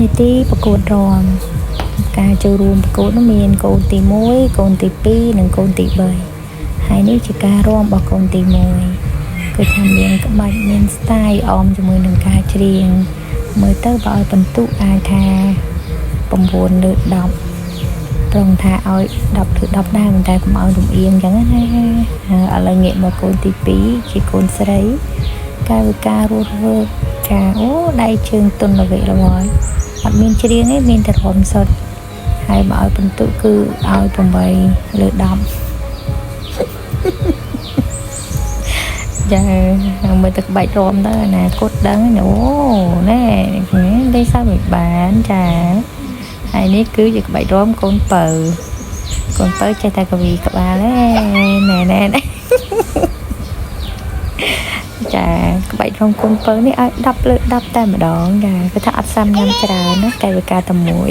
នេះទីប្រកួតរំការចូលរួមប្រកួតនោះមានកូនទី1កូនទី2និងកូនទី3ហើយនេះជាការរំរបស់កូនទី1គឺថាមានក្បាច់មាន style អមជាមួយនឹងការច្រៀងមើលទៅបើឲ្យបន្ទុកអាចថា9លើ10ត្រង់ថាឲ្យ10លើ10ដែរតែកុំឲ្យលំអៀងអញ្ចឹងណាឥឡូវងាកមកកូនទី2ជាកូនស្រីកាយវិការរស់រើកចាអូដៃជើងទន់ល្វេល្វើយអត់មានច្រៀងទេមានតែរំសុទ្ធហើយបើឲ្យបន្ទុកគឺឲ្យ8លើ10ចាមើលទឹកបាច់រំទៅអនាគតដឹងអូណែលេងសើចមិនបានចាហើយនេះគឺជាក្បាច់រំកូនពៅចេះតែកវីក្បាលណែចាក្បាច់រំកូនពៅនេះឲ្យ10លើ10តែម្ដងចាគឺថាអត់សាំញ៉ាំច្រើនណាកាយវិការតែមួយ